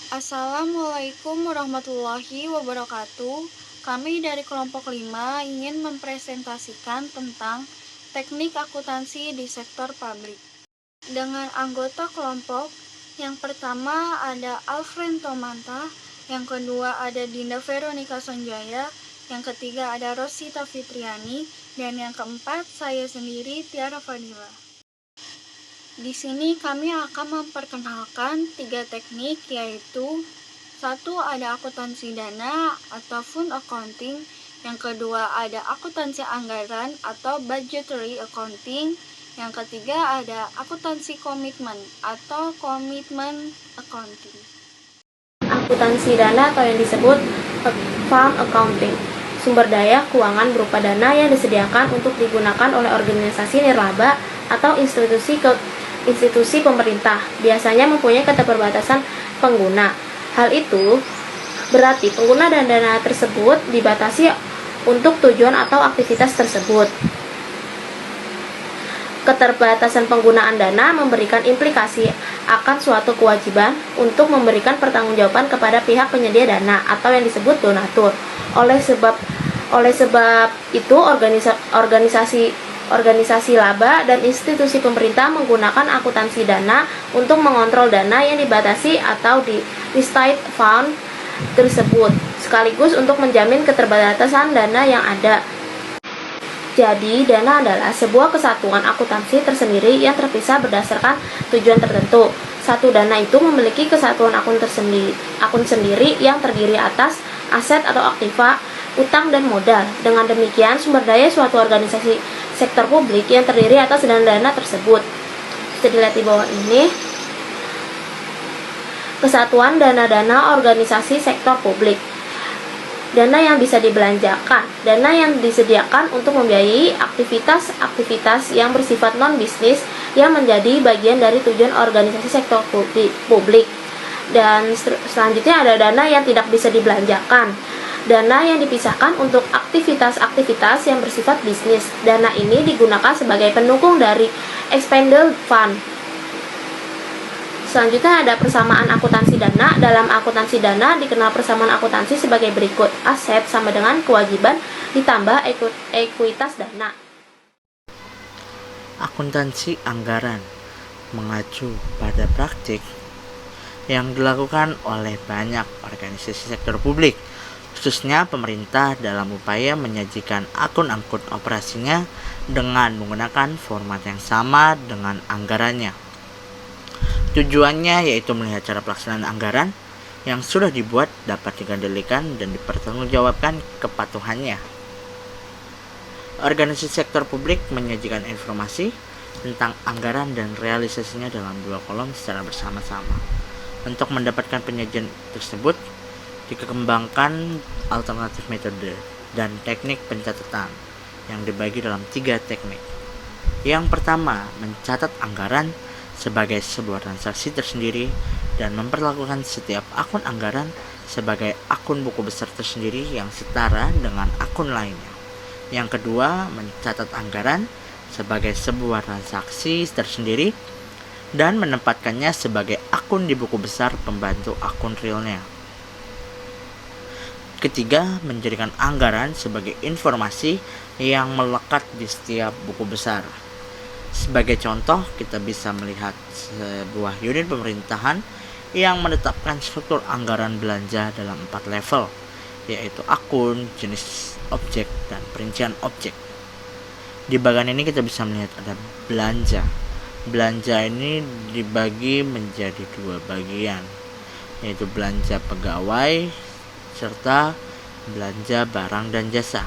Assalamualaikum warahmatullahi wabarakatuh. Kami dari kelompok 5 ingin mempresentasikan tentang teknik akuntansi di sektor publik. Dengan anggota kelompok, yang pertama ada Alfred Tomanta, yang kedua ada Dinda Veronica Sonjaya, yang ketiga ada Rosita Fitriani, dan yang keempat saya sendiri Tiara Fadila. Di sini kami akan memperkenalkan 3 teknik, yaitu 1 ada akuntansi dana atau fund accounting, yang kedua ada akuntansi anggaran atau budgetary accounting, yang ketiga ada akuntansi komitmen atau commitment accounting. Akuntansi dana atau yang disebut fund accounting, sumber daya keuangan berupa dana yang disediakan untuk digunakan oleh organisasi nirlaba atau institusi pemerintah, biasanya mempunyai keterbatasan pengguna. Hal itu berarti pengguna dan dana tersebut dibatasi untuk tujuan atau aktivitas tersebut. Keterbatasan penggunaan dana memberikan implikasi akan suatu kewajiban untuk memberikan pertanggungjawaban kepada pihak penyedia dana atau yang disebut donatur. Oleh sebab itu organisasi laba dan institusi pemerintah menggunakan akuntansi dana untuk mengontrol dana yang dibatasi atau di listed fund tersebut, sekaligus untuk menjamin keterbatasan dana yang ada. Jadi, dana adalah sebuah kesatuan akuntansi tersendiri yang terpisah berdasarkan tujuan tertentu. Satu dana itu memiliki kesatuan akun sendiri yang terdiri atas aset atau aktiva, utang dan modal. Dengan demikian, sumber daya suatu organisasi sektor publik yang terdiri atas dana tersebut. Bisa dilihat di bawah ini. Kesatuan dana-dana organisasi sektor publik. Dana yang bisa dibelanjakan, dana yang disediakan untuk membiayai aktivitas yang bersifat non-bisnis yang menjadi bagian dari tujuan organisasi sektor publik. Dan selanjutnya ada dana yang tidak bisa dibelanjakan, dana yang dipisahkan untuk aktivitas yang bersifat bisnis. Dana ini digunakan sebagai pendukung dari expendable fund. Selanjutnya ada persamaan akuntansi dana. Dalam akuntansi dana dikenal persamaan akuntansi sebagai berikut. Aset sama dengan kewajiban ditambah ekuitas dana. Akuntansi anggaran mengacu pada praktik yang dilakukan oleh banyak organisasi sektor publik, khususnya pemerintah, dalam upaya menyajikan akun operasinya dengan menggunakan format yang sama dengan anggarannya. Tujuannya yaitu melihat cara pelaksanaan anggaran yang sudah dibuat dapat dikendalikan dan dipertanggungjawabkan kepatuhannya. Organisasi sektor publik menyajikan informasi tentang anggaran dan realisasinya dalam 2 kolom secara bersama-sama. Untuk mendapatkan penyajian tersebut, dikembangkan alternatif metode dan teknik pencatatan yang dibagi dalam 3 teknik. Yang pertama, mencatat anggaran sebagai sebuah transaksi tersendiri dan memperlakukan setiap akun anggaran sebagai akun buku besar tersendiri yang setara dengan akun lainnya. Yang kedua, mencatat anggaran sebagai sebuah transaksi tersendiri dan menempatkannya sebagai akun di buku besar pembantu akun realnya. Ketiga, menjadikan anggaran sebagai informasi yang melekat di setiap buku besar. Sebagai contoh, kita bisa melihat sebuah unit pemerintahan yang menetapkan struktur anggaran belanja dalam 4 level, yaitu akun, jenis objek, dan perincian objek. Di bagian ini kita bisa melihat ada belanja. Belanja ini dibagi menjadi 2 bagian, yaitu belanja pegawai serta belanja barang dan jasa.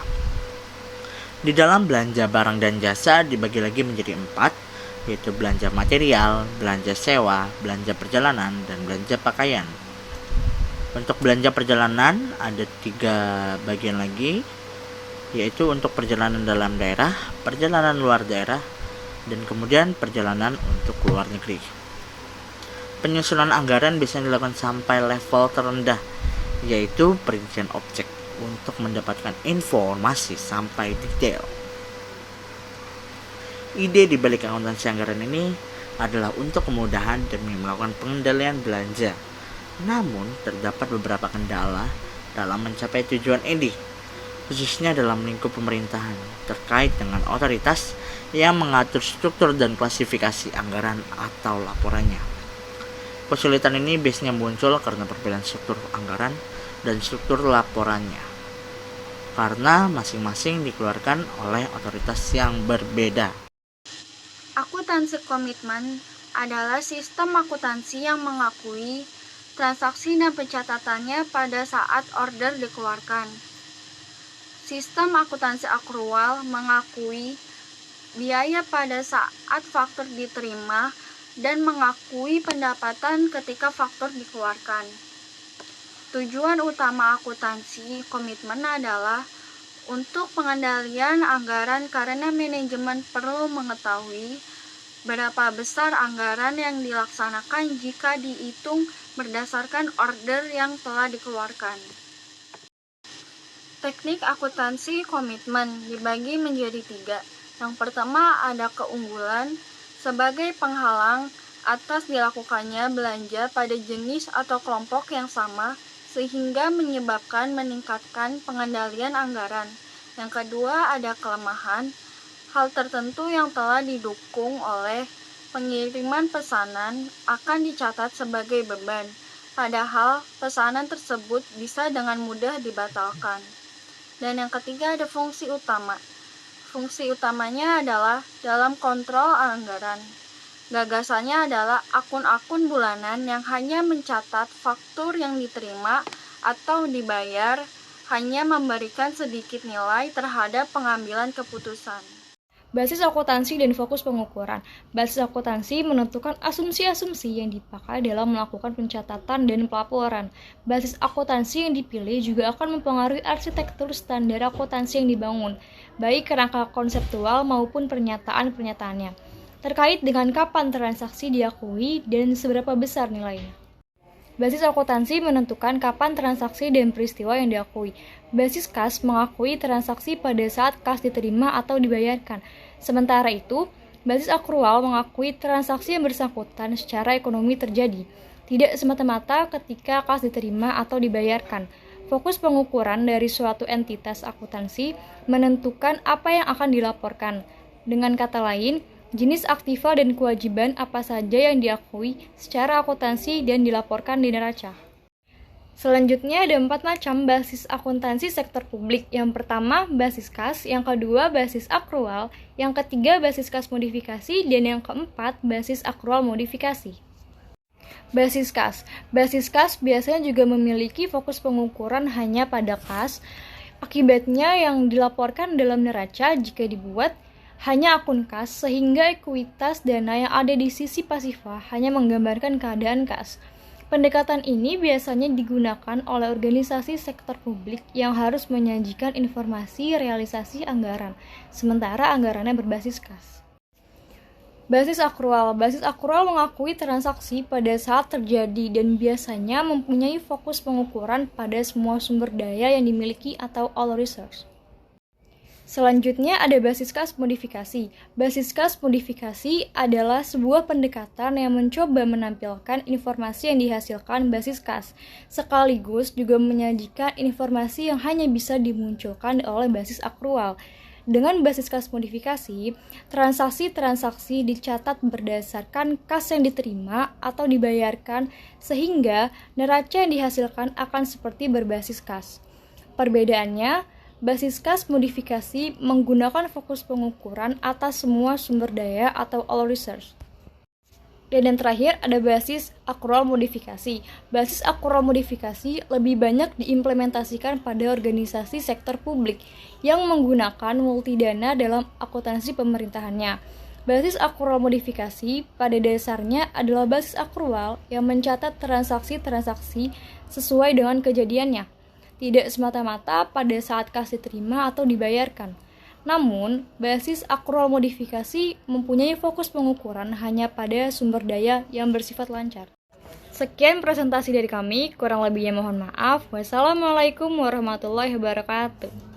Di dalam belanja barang dan jasa dibagi lagi menjadi 4, yaitu belanja material, belanja sewa, belanja perjalanan, dan belanja pakaian. Untuk belanja perjalanan ada 3 bagian lagi, yaitu untuk perjalanan dalam daerah, perjalanan luar daerah, dan kemudian perjalanan untuk luar negeri. Penyusunan anggaran biasanya dilakukan sampai level terendah, yaitu perincian objek, untuk mendapatkan informasi sampai detail. Ide di balik akuntansi anggaran ini adalah untuk kemudahan demi melakukan pengendalian belanja Namun, terdapat beberapa kendala dalam mencapai tujuan ini, khususnya dalam lingkup pemerintahan, terkait dengan otoritas yang mengatur struktur dan klasifikasi anggaran atau laporannya. Kesulitan ini biasanya muncul karena perbedaan struktur anggaran dan struktur laporannya, karena masing-masing dikeluarkan oleh otoritas yang berbeda. Akuntansi komitmen adalah sistem akuntansi yang mengakui transaksi dan pencatatannya pada saat order dikeluarkan. Sistem akuntansi akrual mengakui biaya pada saat faktur diterima dan mengakui pendapatan ketika faktur dikeluarkan. Tujuan utama akuntansi komitmen adalah untuk pengendalian anggaran karena manajemen perlu mengetahui berapa besar anggaran yang dilaksanakan jika dihitung berdasarkan order yang telah dikeluarkan. Teknik akuntansi komitmen dibagi menjadi 3. Yang pertama ada keunggulan sebagai penghalang atas dilakukannya belanja pada jenis atau kelompok yang sama sehingga menyebabkan meningkatkan pengendalian anggaran. Yang kedua ada kelemahan, hal tertentu yang telah didukung oleh pengiriman pesanan akan dicatat sebagai beban, padahal pesanan tersebut bisa dengan mudah dibatalkan. Dan yang ketiga ada fungsi utama. Fungsi utamanya adalah dalam kontrol anggaran. Gagasannya adalah akun-akun bulanan yang hanya mencatat faktur yang diterima atau dibayar, hanya memberikan sedikit nilai terhadap pengambilan keputusan. Basis akuntansi dan fokus pengukuran. Basis akuntansi menentukan asumsi-asumsi yang dipakai dalam melakukan pencatatan dan pelaporan. Basis akuntansi yang dipilih juga akan mempengaruhi arsitektur standar akuntansi yang dibangun, baik kerangka konseptual maupun pernyataan-pernyataannya, terkait dengan kapan transaksi diakui dan seberapa besar nilainya. Basis akuntansi menentukan kapan transaksi dan peristiwa yang diakui. Basis kas mengakui transaksi pada saat kas diterima atau dibayarkan. Sementara itu, basis akrual mengakui transaksi yang bersangkutan secara ekonomi terjadi, tidak semata-mata ketika kas diterima atau dibayarkan. Fokus pengukuran dari suatu entitas akuntansi menentukan apa yang akan dilaporkan. Dengan kata lain, jenis aktiva dan kewajiban apa saja yang diakui secara akuntansi dan dilaporkan di neraca. Selanjutnya ada 4 macam basis akuntansi sektor publik. Yang pertama basis kas, yang kedua basis akrual, yang ketiga basis kas modifikasi, dan yang keempat basis akrual modifikasi. Basis kas. Basis kas biasanya juga memiliki fokus pengukuran hanya pada kas. Akibatnya yang dilaporkan dalam neraca jika dibuat hanya akun kas, sehingga ekuitas dana yang ada di sisi pasifa hanya menggambarkan keadaan kas. Pendekatan ini biasanya digunakan oleh organisasi sektor publik yang harus menyajikan informasi realisasi anggaran, sementara anggarannya berbasis kas. Basis akrual. Basis akrual mengakui transaksi pada saat terjadi dan biasanya mempunyai fokus pengukuran pada semua sumber daya yang dimiliki atau all resource. Selanjutnya ada basis kas modifikasi. Basis kas modifikasi adalah sebuah pendekatan yang mencoba menampilkan informasi yang dihasilkan basis kas, sekaligus juga menyajikan informasi yang hanya bisa dimunculkan oleh basis akrual. Dengan basis kas modifikasi, transaksi-transaksi dicatat berdasarkan kas yang diterima atau dibayarkan, sehingga neraca yang dihasilkan akan seperti berbasis kas. Perbedaannya, basis kas modifikasi menggunakan fokus pengukuran atas semua sumber daya atau all resource. Dan yang terakhir ada basis akrual modifikasi. Basis akrual modifikasi lebih banyak diimplementasikan pada organisasi sektor publik yang menggunakan multidana dalam akuntansi pemerintahannya. Basis akrual modifikasi pada dasarnya adalah basis akrual yang mencatat transaksi-transaksi sesuai dengan kejadiannya, tidak semata-mata pada saat kas diterima atau dibayarkan. Namun, basis akrual modifikasi mempunyai fokus pengukuran hanya pada sumber daya yang bersifat lancar. Sekian presentasi dari kami, kurang lebihnya mohon maaf. Wassalamualaikum warahmatullahi wabarakatuh.